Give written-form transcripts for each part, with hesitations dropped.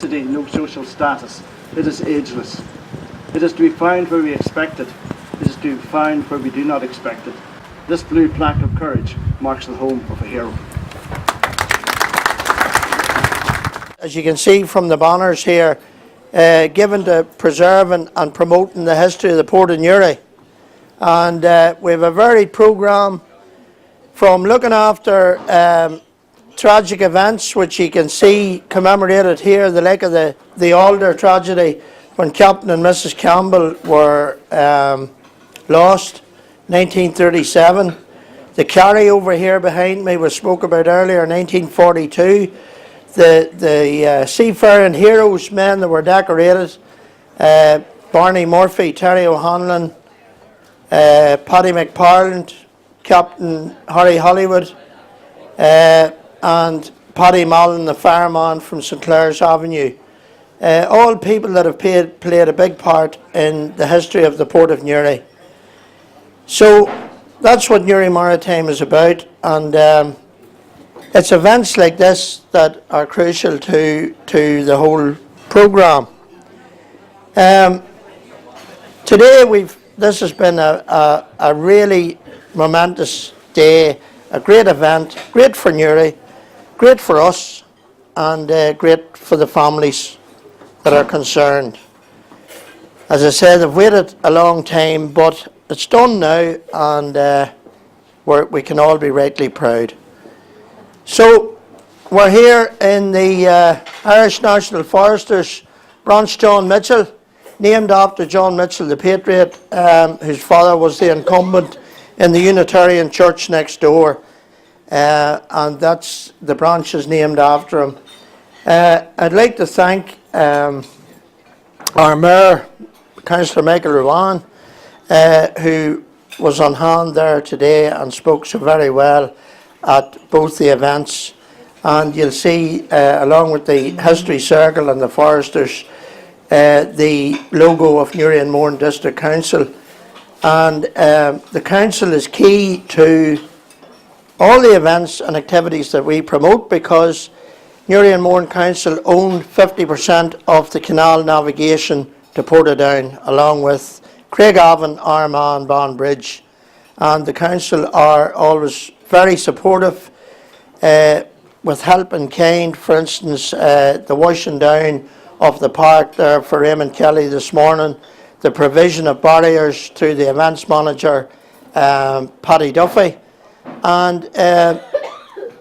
ethnicity, no social status. It is ageless. It is to be found where we expect it. It is to be found where we do not expect it. This blue plaque of courage marks the home of a hero. As you can see from the banners here, given to preserving and promoting the history of the Port of Newry. And we have a varied programme from looking after tragic events, which you can see commemorated here, the like of the Alder tragedy when Captain and Mrs. Campbell were lost, 1937. The carry over here behind me was spoke about earlier, 1942. The seafaring heroes, men that were decorated, Barney Murphy, Terry O'Hanlon, Paddy McParland, Captain Harry Hollywood, and Paddy Mallon, the fireman from St Clair's Avenue. All people that have played a big part in the history of the Port of Newry. So that's what Newry Maritime is about, and it's events like this that are crucial to the whole programme. Today this has been a really momentous day, a great event, great for Newry, great for us, and great for the families that are concerned. As I said, I've waited a long time, but it's done now, and we can all be rightly proud. So we're here in the Irish National Foresters Branch John Mitchell, named after John Mitchell the Patriot, whose father was the incumbent in the Unitarian Church next door, and that's the branch is named after him. I'd like to thank our Mayor, Councillor Michael Ruane, who was on hand there today and spoke so very well at both the events. And you'll see, along with the History Circle and the Foresters, the logo of Newry and Mourne District Council. And the council is key to all the events and activities that we promote, because Newry and Mourne Council own 50% of the canal navigation to Portadown, along with Craigavon, Armagh and Banbridge. And the council are always very supportive with help in kind. For instance, the washing down of the park there for Raymond Kelly this morning, the provision of barriers through the events manager, Paddy Duffy. And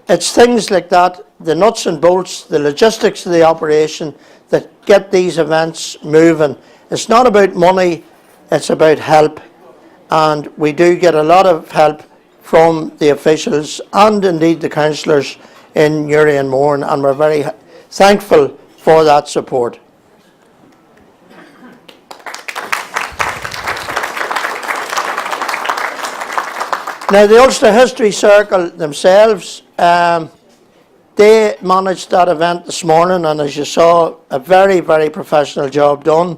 it's things like that, the nuts and bolts, the logistics of the operation that get these events moving. It's not about money, it's about help. And we do get a lot of help from the officials and indeed the councillors in Newry and Mourne, and we're very thankful for that support. Now, the Ulster History Circle themselves, they managed that event this morning, and as you saw, a very, very professional job done.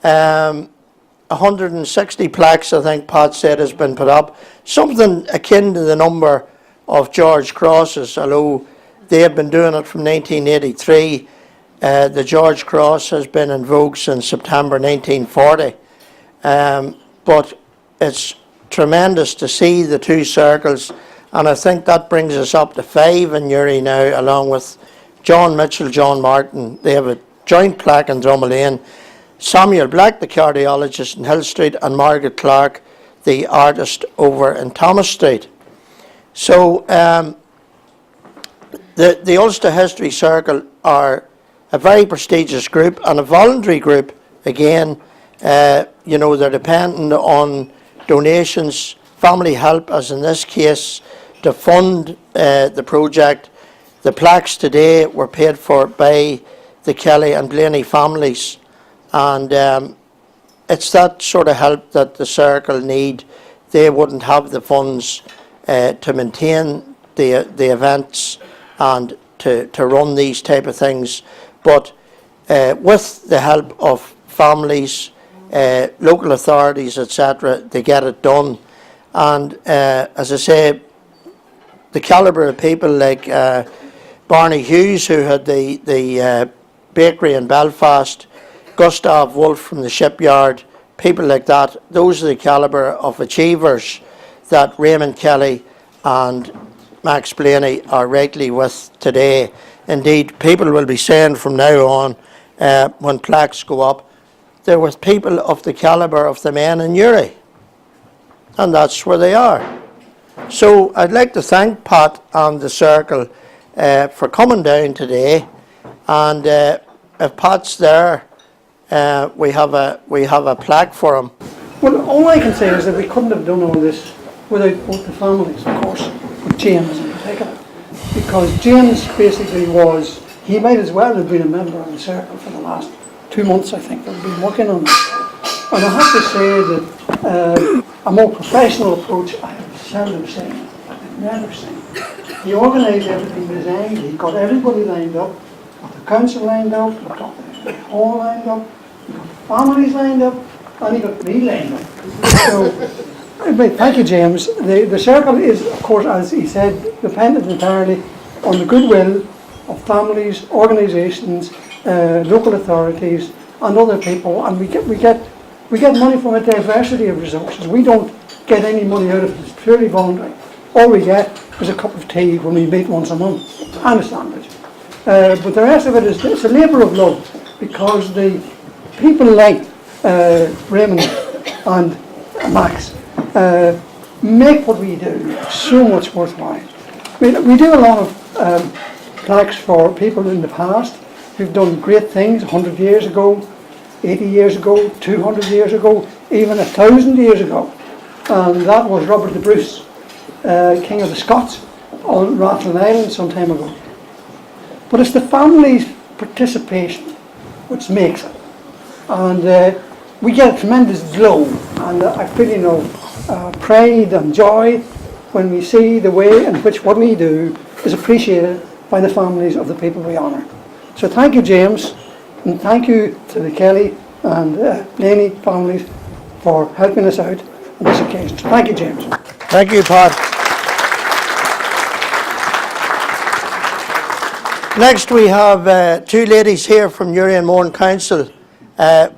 160 plaques, I think Pat said, has been put up. Something akin to the number of George Crosses, although they have been doing it from 1983. The George Cross has been in vogue since September 1940. But it's tremendous to see the two circles, and I think that brings us up to 5 in Newry now, along with John Mitchell, John Martin. They have a joint plaque in Drumlane. Samuel Black, the cardiologist in Hill Street, and Margaret Clark, the artist, over in Thomas Street. So the Ulster History Circle are a very prestigious group and a voluntary group. Again, you know, they're dependent on donations, family help, as in this case, to fund the project. The plaques today were paid for by the Kelly and Blaney families. And it's that sort of help that the circle need. They wouldn't have the funds to maintain the events and to run these type of things. But with the help of families, local authorities, etc., they get it done. And as I say, the calibre of people like Barney Hughes, who had the bakery in Belfast, Gustav Wolf from the shipyard, people like that. Those are the calibre of achievers that Raymond Kelly and Max Blaney are rightly with today. Indeed, people will be saying from now on, when plaques go up, they're with people of the calibre of the men in Newry. And that's where they are. So I'd like to thank Pat and the Circle for coming down today. And if Pat's there, we have a plaque for him. Well, all I can say is that we couldn't have done all this without both the families, of course, but James in particular. Because James basically he might as well have been a member of the Circle for the last 2 months, I think, that we've been working on it. And I have to say that a more professional approach I have seldom seen. I've never seen. He organised everything designed, he got everybody lined up, got the council lined up, he got the hall lined up, he got the families lined up, and he got me lined up. So, thank you, James. The Circle is, of course, as he said, dependent entirely on the goodwill of families, organisations, local authorities, and other people, and we get money from a diversity of resources. We don't get any money out of it. It's purely voluntary. All we get is a cup of tea when we meet once a month, and a sandwich. But the rest of it is it's a labour of love, because the people like Raymond and Max make what we do so much worthwhile. We do a lot of plaques for people in the past who've done great things 100 years ago, 80 years ago, 200 years ago, even 1,000 years ago. And that was Robert the Bruce, King of the Scots, on Rathlin Island some time ago. But it's the family's participation which makes it. And we get a tremendous glow, and I feel, pride and joy when we see the way in which what we do is appreciated by the families of the people we honour. So thank you, James, and thank you to the Kelly and Blaney families for helping us out on this occasion. So thank you, James. Thank you, Pat. Next we have two ladies here from Newry and Mourne Council.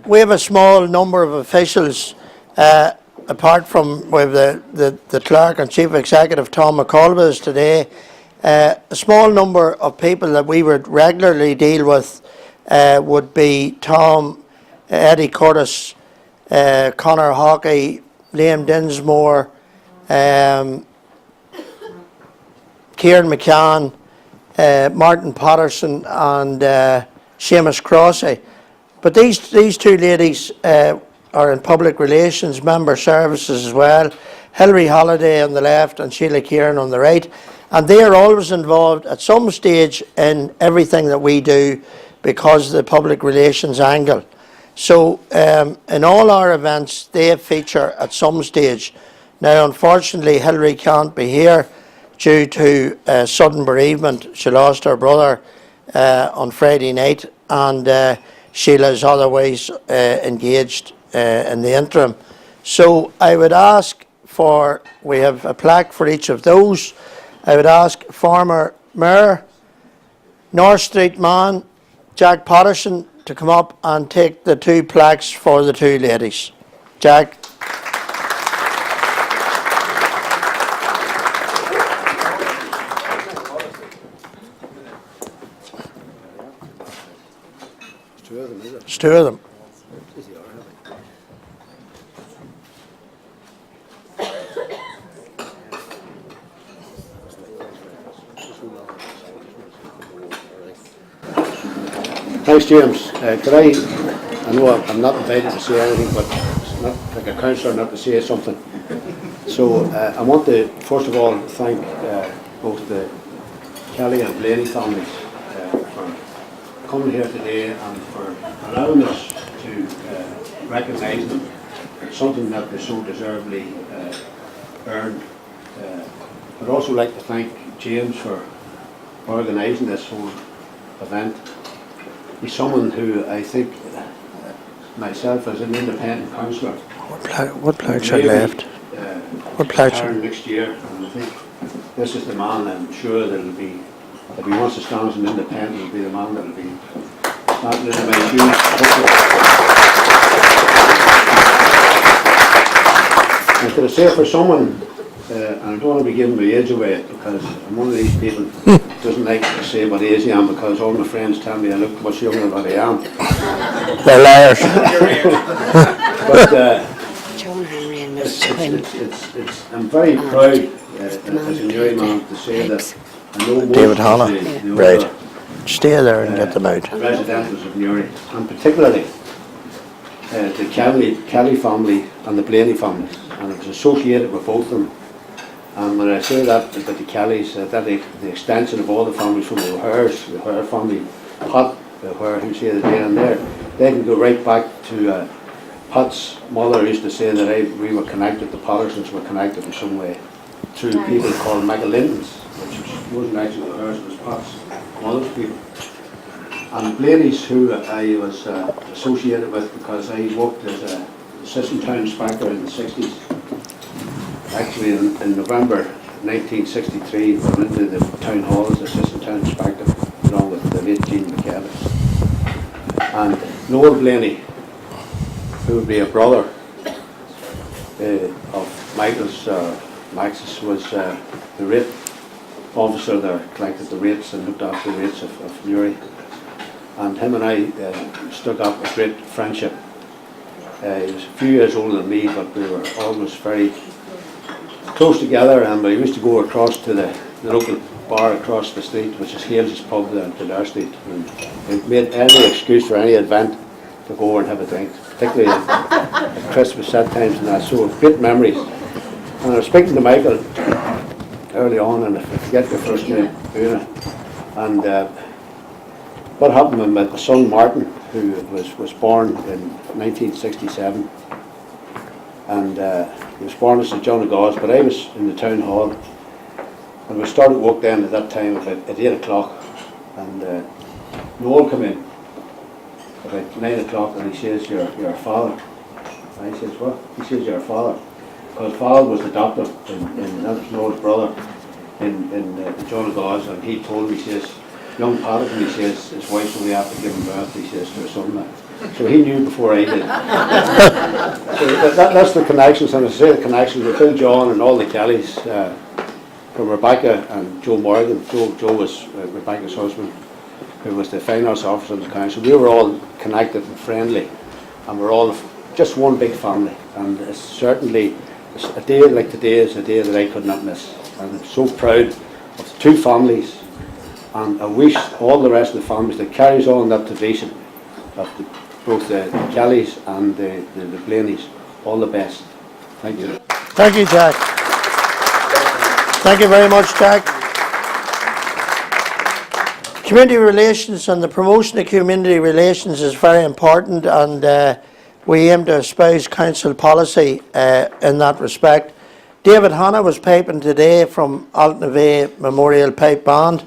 We have a small number of officials, apart from we have the clerk and chief executive Tom McCullough is today. A small number of people that we would regularly deal with would be Tom, Eddie Curtis, Conor Hockey, Liam Dinsmore, Kieran McCann, Martin Patterson and Seamus Crossy. But these two ladies are in public relations, member services as well. Hilary Holliday on the left and Sheila Kieran on the right. And they are always involved at some stage in everything that we do because of the public relations angle. So in all our events, they feature at some stage. Now, unfortunately, Hilary can't be here due to sudden bereavement. She lost her brother on Friday night, and Sheila is otherwise engaged in the interim. So I would ask we have a plaque for each of those. I would ask former Mayor, North Street man, Jack Patterson, to come up and take the two plaques for the two ladies. Jack. It's two of them. Thanks, James. I know I'm not invited to say anything, but it's not like a councillor not to say something. So I want to first of all thank both the Kelly and Blaney families for coming here today and for allowing us to recognise them, something that they so deservedly earned. I'd also like to thank James for organising this whole event. He's someone who I think, myself as an independent councillor, What plaques are left? What plaques are next year, and I think this is the man. I'm sure that it'll be, if he wants to stand as an independent, he'll be the man that'll be Martin in my shoes. And could I say for someone, and I don't want to be giving my age away because I'm one of these people who doesn't like to say what age I am because all my friends tell me I look much younger than what I am. They're liars. But John Henry and Mrs. Quinn. I'm very proud as a Newry man to say that I know most David of Hanna, the right. older, Stay there and get them out. residents of Newry, and particularly the Kelly family and the Blaney families, and I was associated with both of them. And when I say that about the Kellys, that the extension of all the families from the O'Hare family, Pat O'Hare, who's here today and there, they can go right back to Pat's mother used to say that we were connected, the Pattersons were connected in some way through people called McAlintons, which wasn't actually O'Hare's, it was Pat's mother's people. And Blaney's, who I was associated with because I worked as an assistant town inspector in the 60s. Actually, in November 1963, I went into the town hall as assistant town inspector, along with the late Jean McKellis. And Noel Blaney, who would be a brother of Michael's, Max's, was the rate officer there, collected the rates and looked after the rates of Newry. And him and I struck up a great friendship. He was a few years older than me, but we were always very close together, and we used to go across to the local bar across the street, which is Hales' pub there on Kildare Street, and we made any excuse for any event to go over and have a drink, particularly at Christmas set times and that, so great memories. And I was speaking to Michael early on, and I forget the first name, Una, and what happened with my son Martin, who was born in 1967, and he was born as St John of Gauze, but I was in the town hall, and we started work then at that time at 8 o'clock, and Noel came in about 9 o'clock, and he says, you're a father. And I says, what? He says, you're a father. Because father was the doctor, that was Noel's brother, in John of Gauze, and he told me, he says, young Patrick, he says, his wife's only after giving birth, he says, to a son now. So he knew before I did. So that's the connections, and as I say, the connections with Bill John and all the Kellys, from Rebecca and Joe Morgan. Joe was Rebecca's husband, who was the finance officer of the council. We were all connected and friendly, and we're all just one big family. And it's certainly, a day like today is a day that I could not miss. And I'm so proud of the two families, and I wish all the rest of the families that carries on that tradition of both the Kellys and the Blaneys all the best. Thank you. Thank you, Jack. Thank you very much, Jack. Community relations and the promotion of community relations is very important, and we aim to espouse council policy in that respect. David Hanna was piping today from Altnavay Memorial Pipe Band.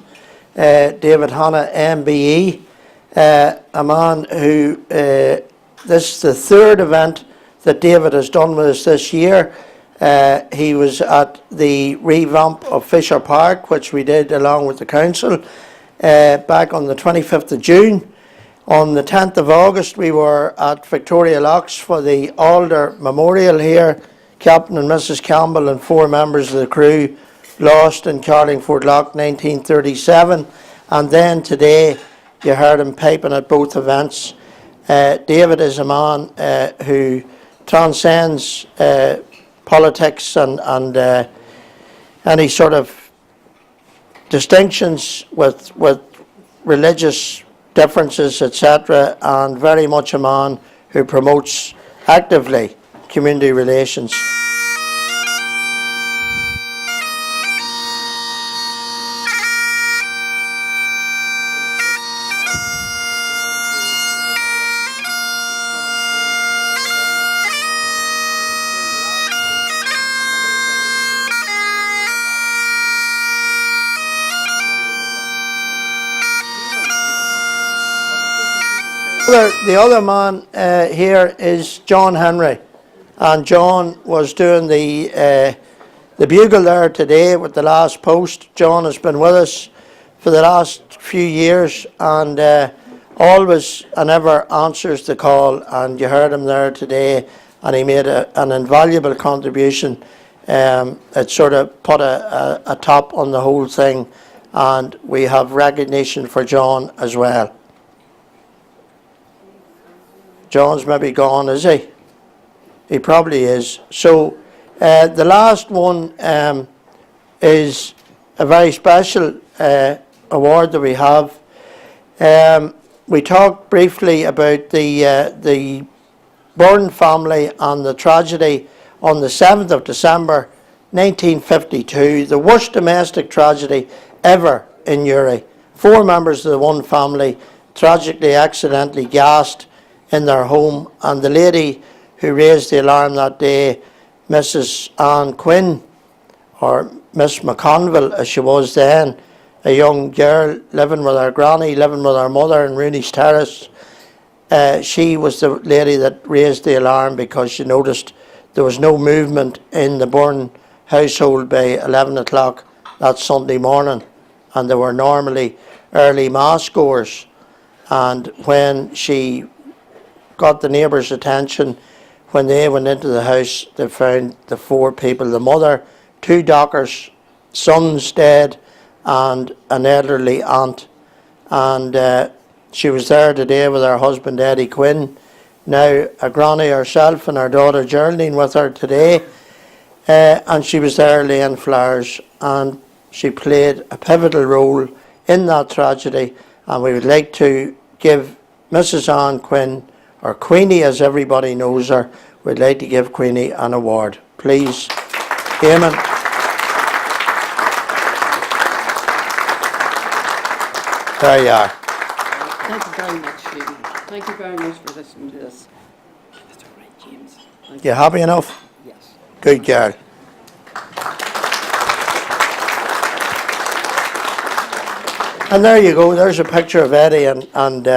David Hanna, MBE, a man who, this is the third event that David has done with us this year. He was at the revamp of Fisher Park, which we did along with the council, back on the 25th of June. On the 10th of August, we were at Victoria Locks for the Alder Memorial here. Captain and Mrs. Campbell and 4 members of the crew lost in Carlingford Lock 1937. And then today, you heard him piping at both events. David is a man who transcends politics and any sort of distinctions with religious differences, etc., and very much a man who promotes actively community relations. The other man here is John Henry, and John was doing the bugle there today with the last post. John has been with us for the last few years, and always and ever answers the call, and you heard him there today, and he made an invaluable contribution. It sort of put a top on the whole thing, and we have recognition for John as well. John's maybe gone, is he? He probably is. So the last one is a very special award that we have. We talked briefly about the Byrne family and the tragedy on the 7th of December 1952, the worst domestic tragedy ever in Newry. 4 members of the one family tragically accidentally gassed in their home, and the lady who raised the alarm that day, Mrs. Anne Quinn, or Miss McConville as she was then, a young girl living with her granny, living with her mother in Rooney's Terrace. She was the lady that raised the alarm because she noticed there was no movement in the Byrne household by 11 o'clock that Sunday morning, and they were normally early mass goers. And when she got the neighbours' attention, when they went into the house, they found the 4 people, the mother, 2 dockers, sons dead, and an elderly aunt. And she was there today with her husband Eddie Quinn, now a granny herself, and her daughter Geraldine with her today. And she was there laying flowers, and she played a pivotal role in that tragedy. And we would like to give Mrs. Anne Quinn, or Queenie as everybody knows her, we'd like to give Queenie an award. Please, Eamon. There you are. Thank you very much, Stephen. Thank you very much for listening to this. That's all right, James. Thank You happy enough? Yes. Good girl. And there you go. There's a picture of Eddie and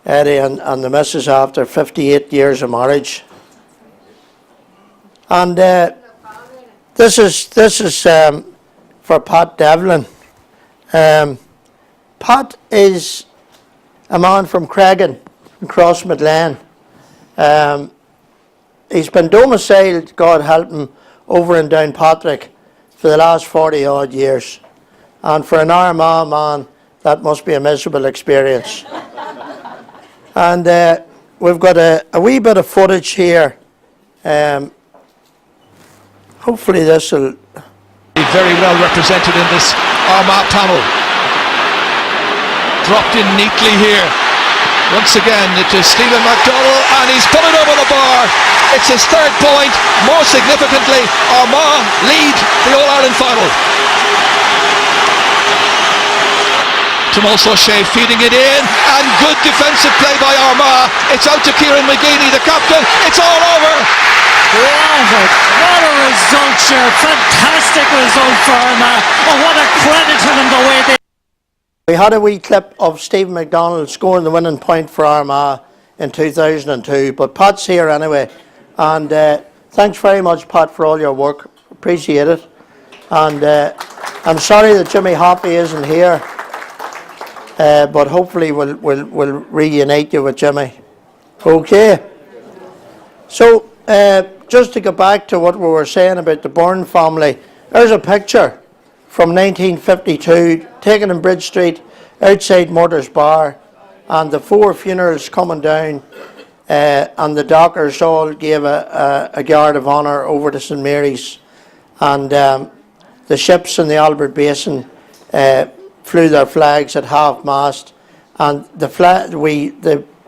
Eddie and the missus after 58 years of marriage. And this is for Pat Devlin. Pat is a man from Cregan in Crossmidlane. He's been domiciled, God help him, over in Downpatrick for the last 40 odd years. And for an Armagh man, that must be a miserable experience. And we've got a wee bit of footage here. Hopefully this will... Very well represented in this Armagh panel. Dropped in neatly here. Once again, it is Stephen McDonnell, and he's put it over the bar. It's his 3rd point. More significantly, Armagh lead the All-Ireland final. Tomas O'Shea feeding it in, and good defensive play by Armagh. It's out to Kieran McGeady, the captain. It's all over. What a result, sure. Fantastic result for Armagh. Oh, what a credit to them the way they... We had a wee clip of Stephen McDonnell scoring the winning point for Armagh in 2002, but Pat's here anyway. And thanks very much, Pat, for all your work. Appreciate it. And I'm sorry that Jimmy Hoppy isn't here, but hopefully we'll reunite you with Jimmy. Okay. So just to go back to what we were saying about the Byrne family, there's a picture from 1952 taken in Bridge Street outside Murder's Bar, and the 4 funerals coming down, and the dockers all gave a guard of honour over to St Mary's, and the ships in the Albert Basin flew their flags at half-mast, and the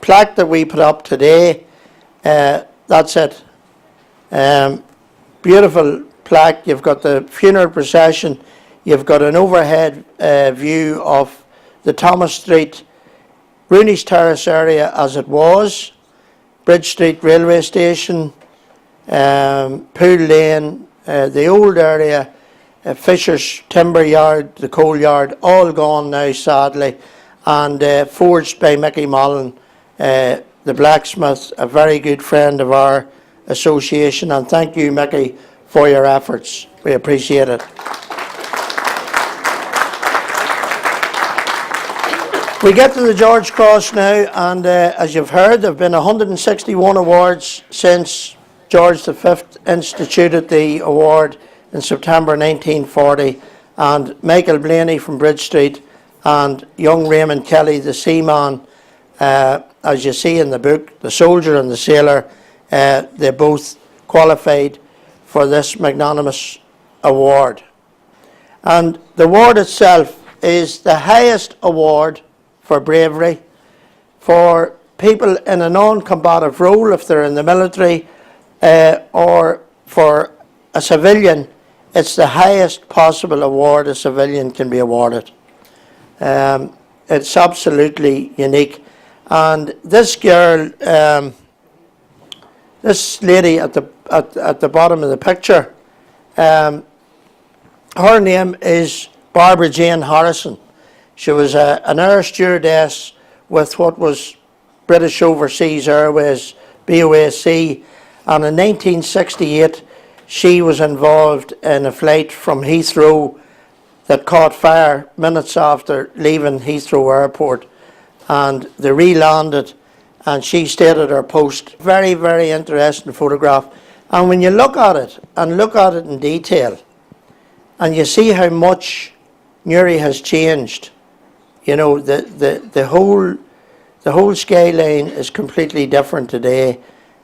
plaque that we put up today, that's it. Beautiful plaque. You've got the funeral procession, you've got an overhead view of the Thomas Street, Rooney's Terrace area as it was, Bridge Street railway station, Pool Lane, the old area, Fisher's timber yard, the coal yard, all gone now sadly, and forged by Mickey Mullen, the blacksmith, a very good friend of our association, and thank you, Mickey, for your efforts. We appreciate it. We get to the George Cross now, and as you've heard, there have been 161 awards since George V instituted the award in September 1940, and Michael Blaney from Bridge Street and young Raymond Kelly, the seaman, as you see in the book, the soldier and the sailor, they both qualified for this magnanimous award. And the award itself is the highest award for bravery, for people in a non-combative role, if they're in the military, or for a civilian. It's the highest possible award a civilian can be awarded. It's absolutely unique. And this girl, this lady at the bottom of the picture, her name is Barbara Jane Harrison. She was an air stewardess with what was British Overseas Airways, BOAC, and in 1968 she was involved in a flight from Heathrow that caught fire minutes after leaving Heathrow Airport, and they re-landed and she stayed at her post. Very, very interesting photograph, and when you look at it and look at it in detail and you see how much Newry has changed, you know, the whole skyline is completely different today.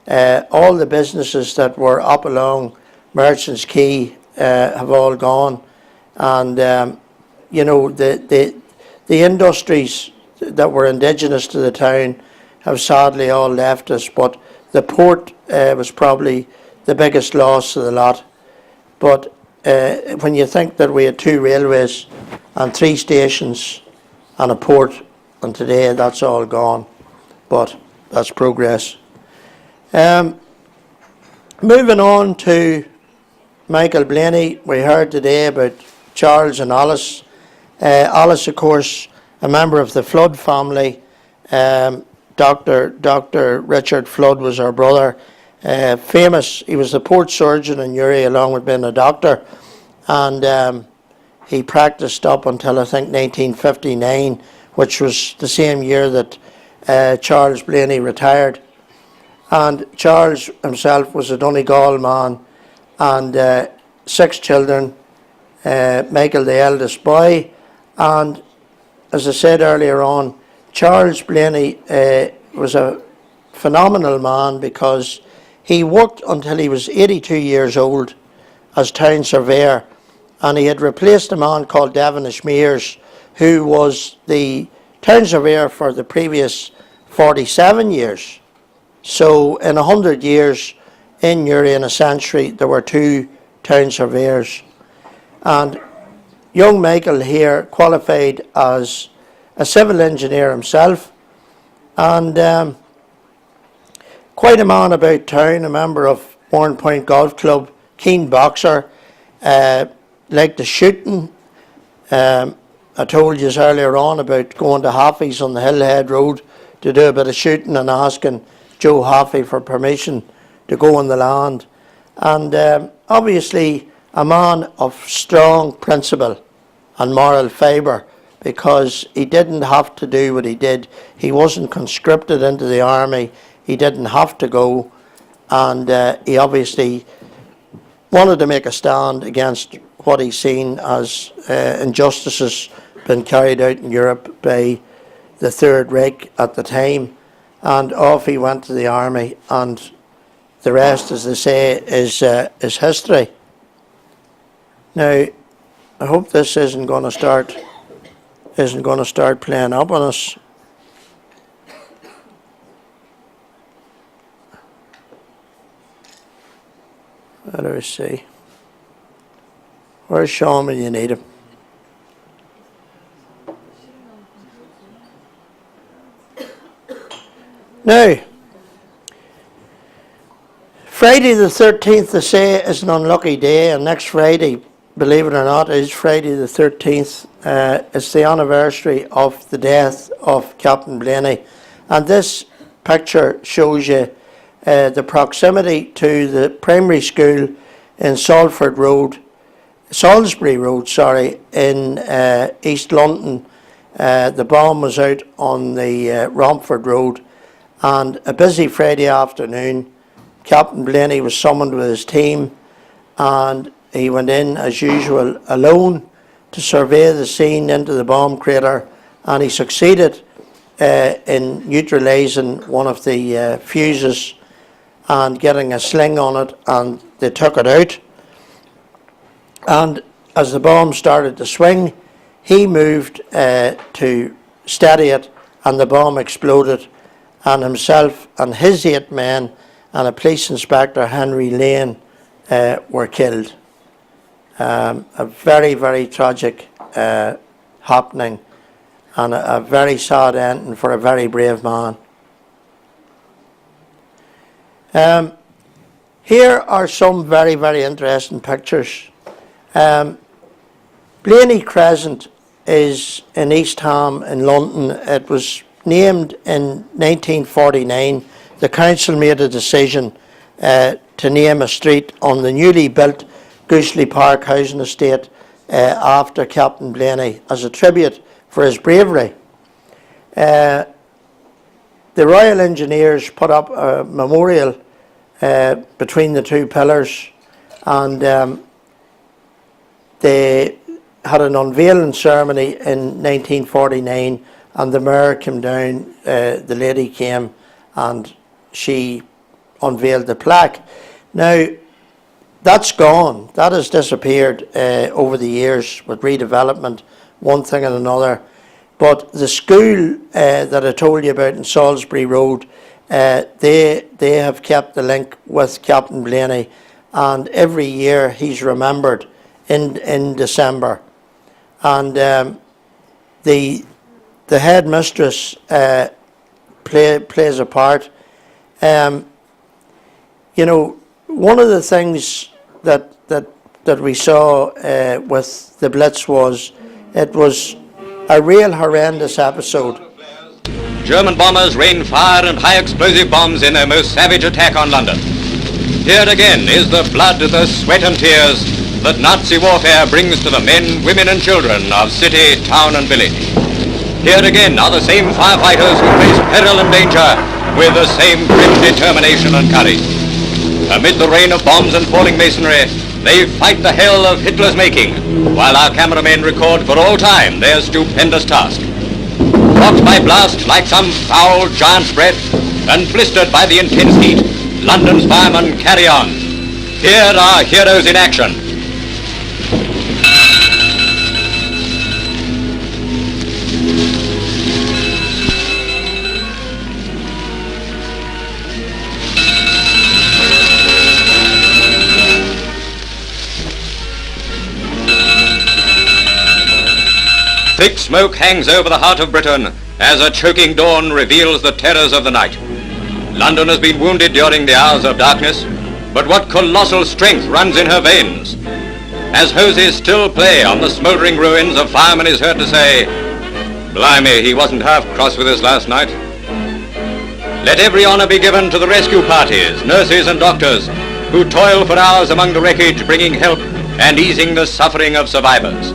All the businesses that were up along Merchants Quay have all gone, and you know, the industries that were indigenous to the town have sadly all left us. But the port was probably the biggest loss of the lot. But when you think that we had 2 railways and 3 stations and a port, and today that's all gone, but that's progress. Moving on to Michael Blaney, we heard today about Charles and Alice. Alice, of course, a member of the Flood family. Dr. Richard Flood was her brother. Famous, he was the port surgeon in Newry along with being a doctor, and he practiced up until I think 1959, which was the same year that Charles Blaney retired. And Charles himself was a Donegal man, and 6 children, Michael the eldest boy. And as I said earlier on, Charles Blaney was a phenomenal man because he worked until he was 82 years old as town surveyor, and he had replaced a man called Devonish Mears, who was the town surveyor for the previous 47 years. So in 100 years in Newry, in a century, there were 2 town surveyors. And young Michael here qualified as a civil engineer himself, and quite a man about town, a member of Bourne Point Golf Club, keen boxer, liked the shooting. I told you earlier on about going to Haffey's on the Hillhead Road to do a bit of shooting and asking Joe Haffey for permission to go on the land. And obviously a man of strong principle and moral fibre, because he didn't have to do what he did. He wasn't conscripted into the army. He didn't have to go, and he obviously wanted to make a stand against what he's seen as injustices being carried out in Europe by the Third Reich at the time. And off he went to the army, and the rest, as they say, is history. Now, I hope this isn't going to start playing up on us. Let us see. Where's Sean when you need him? Now, Friday the 13th, they say, is an unlucky day, and next Friday, believe it or not, is Friday the 13th. It's the anniversary of the death of Captain Blaney. And this picture shows you the proximity to the primary school in Salisbury Road, in East London, The bomb was out on the Romford Road, and a busy Friday afternoon, Captain Blaney was summoned with his team, and he went in as usual alone to survey the scene into the bomb crater, and he succeeded in neutralising one of the fuses and getting a sling on it, and they took it out. And as the bomb started to swing, he moved to steady it, and the bomb exploded, and himself and his 8 men and a police inspector, Henry Lane, were killed. A very, very tragic happening, and a very sad ending for a very brave man. Here are some very, very interesting pictures. Blaney Crescent is in East Ham in London. It was named in 1949. The council made a decision to name a street on the newly built Gooseley Park housing estate after Captain Blaney as a tribute for his bravery. The Royal Engineers put up a memorial between the 2 pillars, and they had an unveiling ceremony in 1949, and the mayor came down, the lady came, and she unveiled the plaque. Now, that's gone. That has disappeared over the years with redevelopment, one thing and another. But the school that I told you about in Salisbury Road, they have kept the link with Captain Blaney, and every year he's remembered in December. And the headmistress plays a part. You know, one of the things that we saw with the Blitz was, it was a real horrendous episode. German bombers rained fire and high explosive bombs in their most savage attack on London. Here again is the blood, the sweat and tears that Nazi warfare brings to the men, women and children of city, town and village. Here again are the same firefighters who face peril and danger with the same grim determination and courage. Amid the rain of bombs and falling masonry, they fight the hell of Hitler's making, while our cameramen record for all time their stupendous task. Caught by blast like some foul giant's breath, and blistered by the intense heat, London's firemen carry on. Here are heroes in action. Thick smoke hangs over the heart of Britain as a choking dawn reveals the terrors of the night. London has been wounded during the hours of darkness, but what colossal strength runs in her veins. As hoses still play on the smouldering ruins, a fireman is heard to say, "Blimey, he wasn't half cross with us last night." Let every honour be given to the rescue parties, nurses and doctors, who toil for hours among the wreckage, bringing help and easing the suffering of survivors.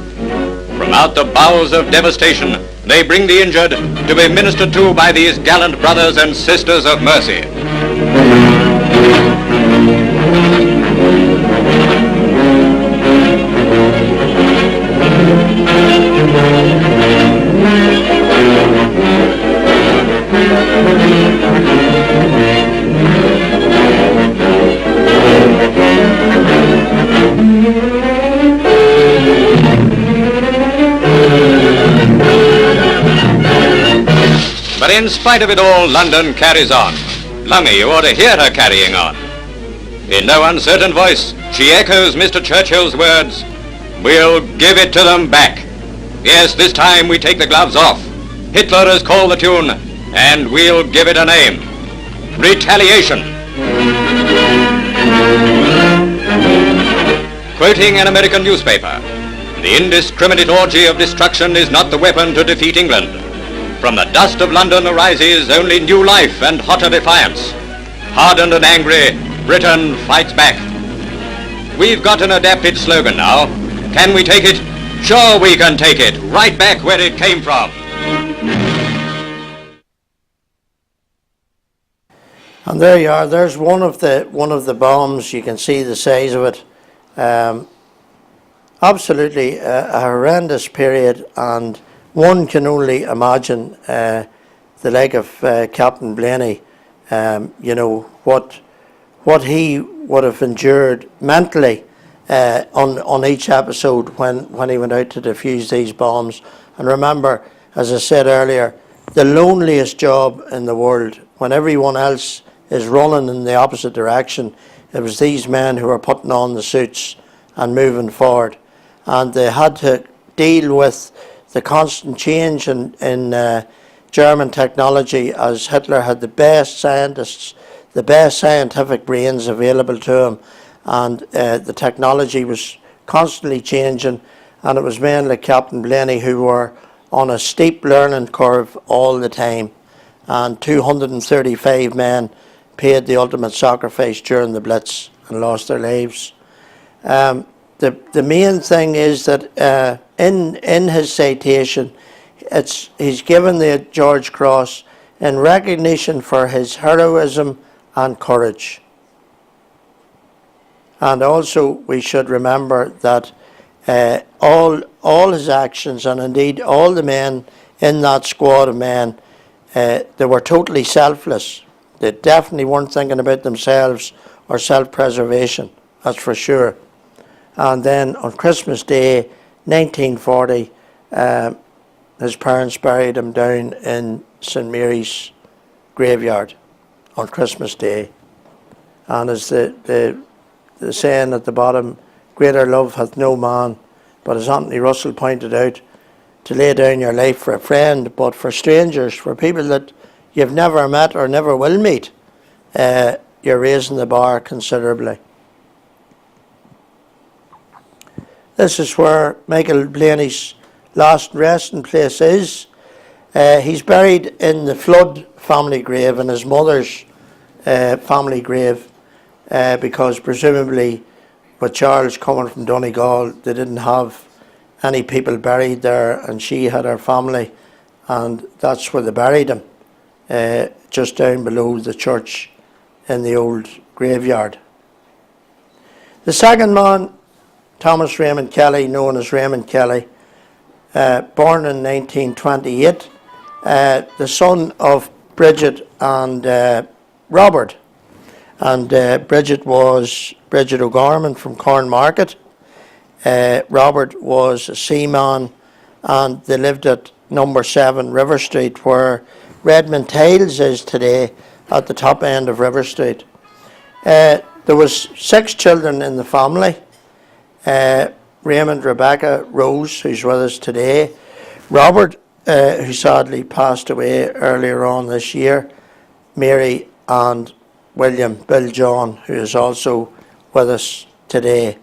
From out the bowels of devastation, they bring the injured to be ministered to by these gallant brothers and sisters of mercy. But in spite of it all, London carries on. Lummy, you ought to hear her carrying on. In no uncertain voice, she echoes Mr. Churchill's words, "We'll give it to them back." Yes, this time we take the gloves off. Hitler has called the tune, and we'll give it a name. Retaliation. Quoting an American newspaper, "The indiscriminate orgy of destruction is not the weapon to defeat England. From the dust of London arises only new life and hotter defiance. Hardened and angry, Britain fights back." We've got an adapted slogan now. Can we take it? Sure we can take it, right back where it came from. And there you are. There's one of the bombs. You can see the size of it. Absolutely a horrendous period, and one can only imagine the like of Captain Blaney. What he would have endured mentally on each episode when he went out to defuse these bombs. And remember, as I said earlier, the loneliest job in the world, when everyone else is running in the opposite direction, it was these men who were putting on the suits and moving forward. And they had to deal with the constant change in German technology, as Hitler had the best scientists, the best scientific brains available to him, and the technology was constantly changing, and it was men like Captain Blaney who were on a steep learning curve all the time, and 235 men paid the ultimate sacrifice during the Blitz and lost their lives. The main thing is that in his citation, he's given the George Cross in recognition for his heroism and courage. And also we should remember that all his actions, and indeed all the men in that squad of men, they were totally selfless. They definitely weren't thinking about themselves or self-preservation, that's for sure. And then on Christmas Day 1940, his parents buried him down in St Mary's graveyard on Christmas Day. And as the saying at the bottom, greater love hath no man, but as Anthony Russell pointed out, to lay down your life for a friend, but for strangers, for people that you've never met or never will meet, you're raising the bar considerably. This is where Michael Blaney's last resting place is. He's buried in the Flood family grave, in his mother's family grave, because presumably with Charles coming from Donegal, they didn't have any people buried there, and she had her family, and that's where they buried him, just down below the church in the old graveyard. The second man, Thomas Raymond Kelly, known as Raymond Kelly, born in 1928, the son of Bridget and Robert. And Bridget was Bridget O'Gorman from Cornmarket. Robert was a seaman, and they lived at number 7 River Street, where Redmond Tiles is today, at the top end of River Street. There was 6 children in the family. Raymond, Rebecca, Rose, who's with us today, Robert, who sadly passed away earlier on this year, Mary, and William, Bill John, who is also with us today.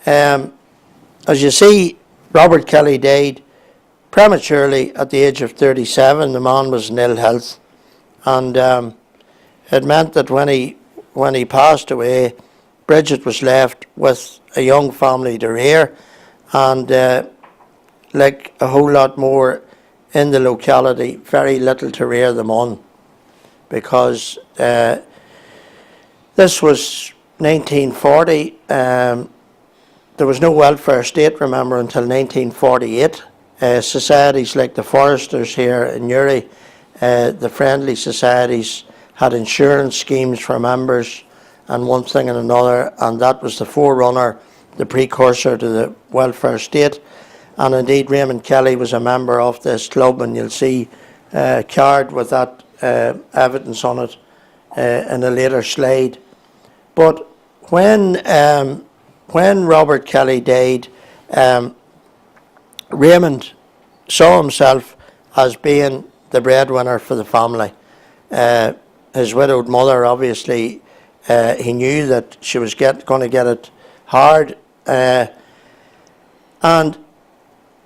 As you see, Robert Kelly died prematurely at the age of 37. The man was in ill health, and it meant that when he passed away, Bridget was left with a young family to rear, and like a whole lot more in the locality, very little to rear them on, because this was 1940. There was no welfare state, remember, until 1948. Societies like the Foresters here in Newry, the friendly societies, had insurance schemes for members and one thing and another, and that was the forerunner, the precursor to the welfare state. And indeed Raymond Kelly was a member of this club, and you'll see a card with that evidence on it in a later slide. But when Robert Kelly died, Raymond saw himself as being the breadwinner for the family. His widowed mother, obviously, he knew that she was going to get it hard, and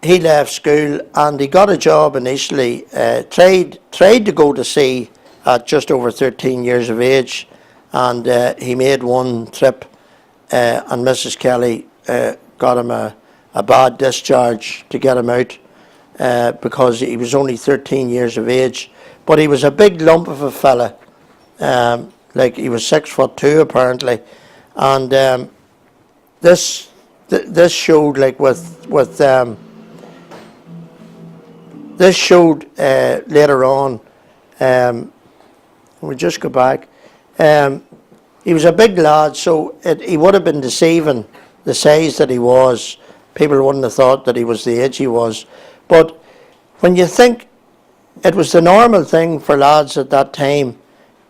he left school and he got a job initially, tried to go to sea at just over 13 years of age, and he made one trip, and Mrs. Kelly got him a bad discharge to get him out, because he was only 13 years of age, but he was a big lump of a fella, like he was 6'2" apparently, and this showed like this showed later on. We just go back. He was a big lad, so he would have been deceiving the size that he was. People wouldn't have thought that he was the age he was. But when you think it was the normal thing for lads at that time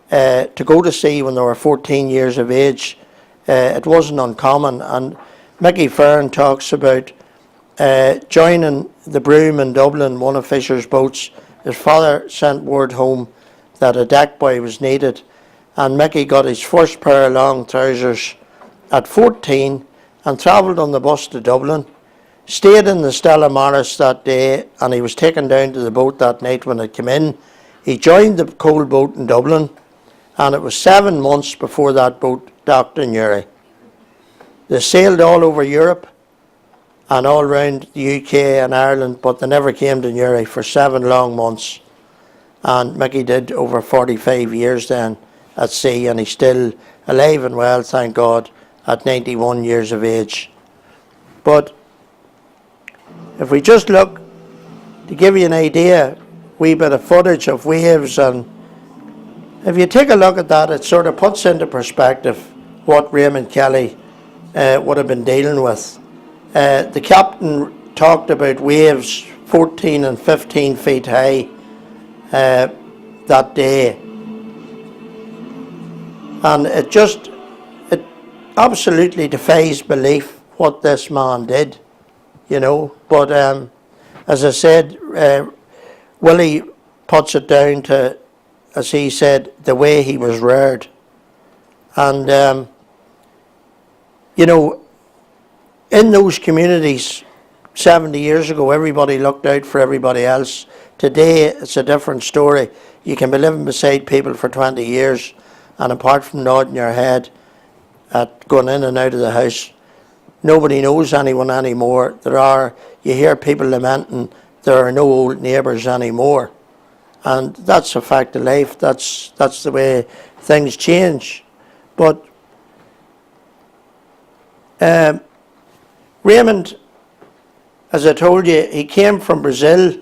to go to sea when they were 14 years of age, it wasn't uncommon. And Mickey Fearn talks about joining the Broom in Dublin, one of Fisher's boats. His father sent word home that a deck boy was needed, and Mickey got his first pair of long trousers at 14 and travelled on the bus to Dublin, stayed in the Stella Maris that day, and he was taken down to the boat that night when it came in. He joined the coal boat in Dublin, and it was 7 months before that boat docked in Newry. They sailed all over Europe and all round the UK and Ireland, but they never came to Newry for 7 long months. And Mickey did over 45 years then at sea, and he's still alive and well, thank God, at 91 years of age. But if we just look, to give you an idea, wee bit of footage of waves, and if you take a look at that, it sort of puts into perspective what Raymond Kelly would have been dealing with. The captain talked about waves 14 and 15 feet high that day, and it absolutely defies belief what this man did, you know. But as I said, Willie puts it down to, as he said, the way he was reared. And you know, in those communities 70 years ago, everybody looked out for everybody else. Today it's a different story. You can be living beside people for 20 years, and apart from nodding your head at going in and out of the house, nobody knows anyone anymore. You hear people lamenting there are no old neighbours anymore, and that's a fact of life. That's the way things change. But Raymond, as I told you, he came from Brazil.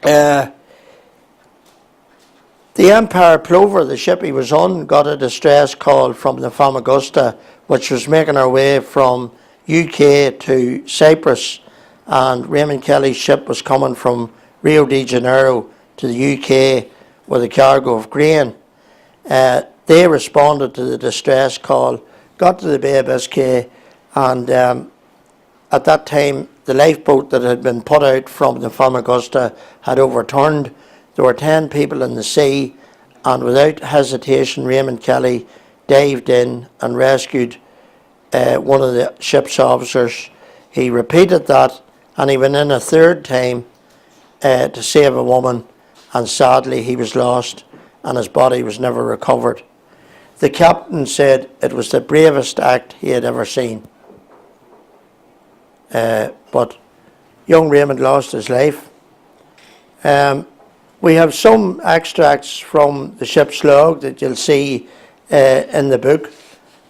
The Empire Plover, the ship he was on, got a distress call from the Famagusta, which was making her way from UK to Cyprus, and Raymond Kelly's ship was coming from Rio de Janeiro to the UK with a cargo of grain. They responded to the distress call, got to the Bay of Biscay, and at that time the lifeboat that had been put out from the Famagusta had overturned. There were 10 people in the sea, and without hesitation Raymond Kelly dived in and rescued one of the ship's officers. He repeated that, and he went in a third time to save a woman, and sadly he was lost and his body was never recovered. The captain said it was the bravest act he had ever seen. But young Raymond lost his life. We have some extracts from the ship's log that you'll see in the book.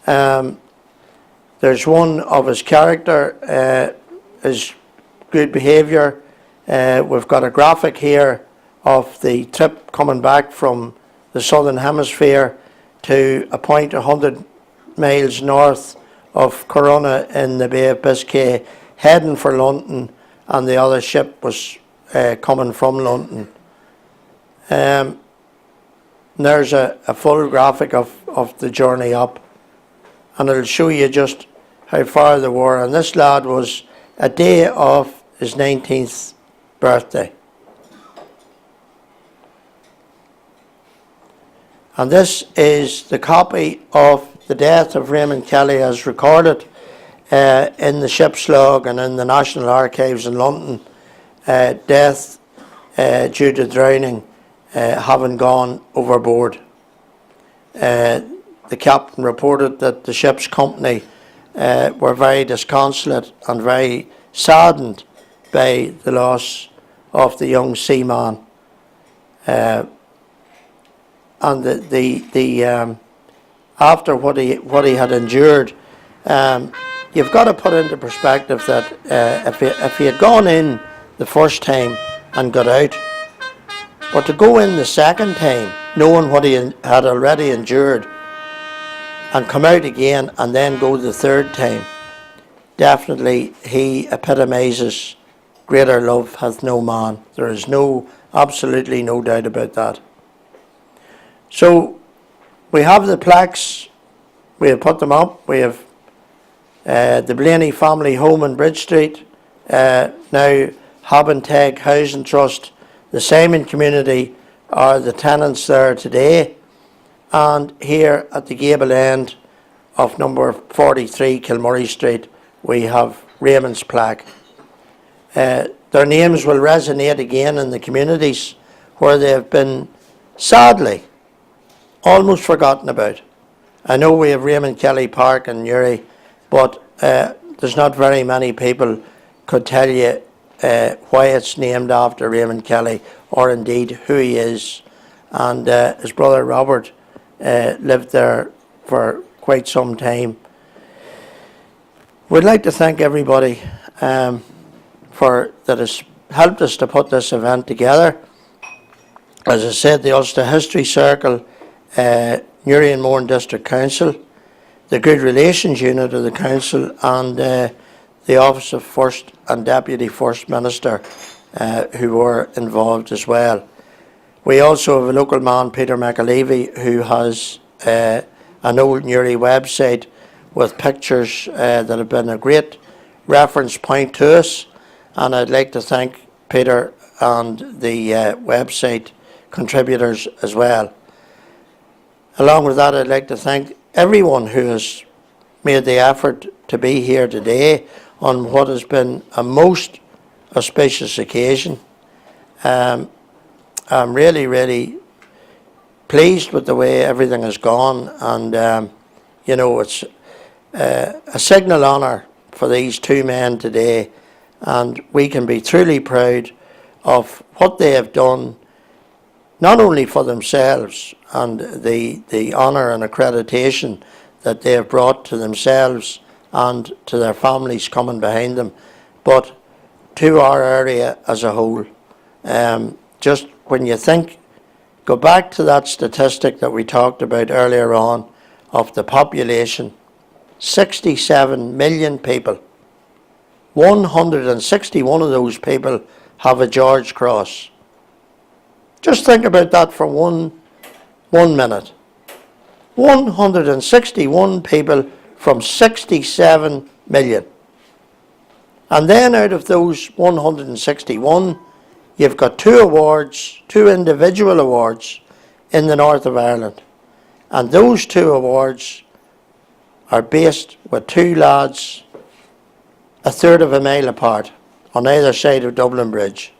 There's one of his character, his good behaviour. We've got a graphic here of the trip coming back from the southern hemisphere to a point 100 miles north of Corunna in the Bay of Biscay, heading for London, and the other ship was coming from London. There's a full graphic of the journey up, and it'll show you just how far they were. And this lad was a day off his 19th birthday. And this is the copy of the death of Raymond Kelly as recorded in the ship's log and in the National Archives in London. Death due to drowning, having gone overboard. The captain reported that the ship's company were very disconsolate and very saddened by the loss of the young seaman. and the after what he had endured, you've got to put into perspective that if he had gone in the first time and got out, but to go in the second time, knowing what he had already endured, and come out again and then go the third time, definitely he epitomises greater love hath no man. There is absolutely no doubt about that. So we have the plaques, we have put them up, we have the Blaney Family Home in Bridge Street, now Habentag Housing Trust, the Simon community are the tenants there today, and here at the gable end of number 43 Kilmurray Street we have Raymond's plaque. Their names will resonate again in the communities where they have been sadly almost forgotten about. I know we have Raymond Kelly Park in Newry, but there's not very many people could tell you why it's named after Raymond Kelly, or indeed who he is. And his brother Robert lived there for quite some time. We'd like to thank everybody that has helped us to put this event together. As I said, the Ulster History Circle, Newry and Mourne District Council, the Good Relations Unit of the Council, and the Office of First and Deputy First Minister, who were involved as well. We also have a local man, Peter McAlevey, who has an old Newry website with pictures that have been a great reference point to us, and I'd like to thank Peter and the website contributors as well. Along with that, I'd like to thank everyone who has made the effort to be here today on what has been a most auspicious occasion. I'm really, really pleased with the way everything has gone, and you know, it's a signal honour for these two men today, and we can be truly proud of what they have done, not only for themselves and the honour and accreditation that they have brought to themselves and to their families coming behind them, but to our area as a whole. Just when you think, go back to that statistic that we talked about earlier on of the population, 67 million people. 161 of those people have a George Cross. Just think about that for one minute. 161 people from 67 million. And then out of those 161, you've got two individual awards in the north of Ireland. And those two awards are based with two lads a third of a mile apart on either side of Dublin Bridge.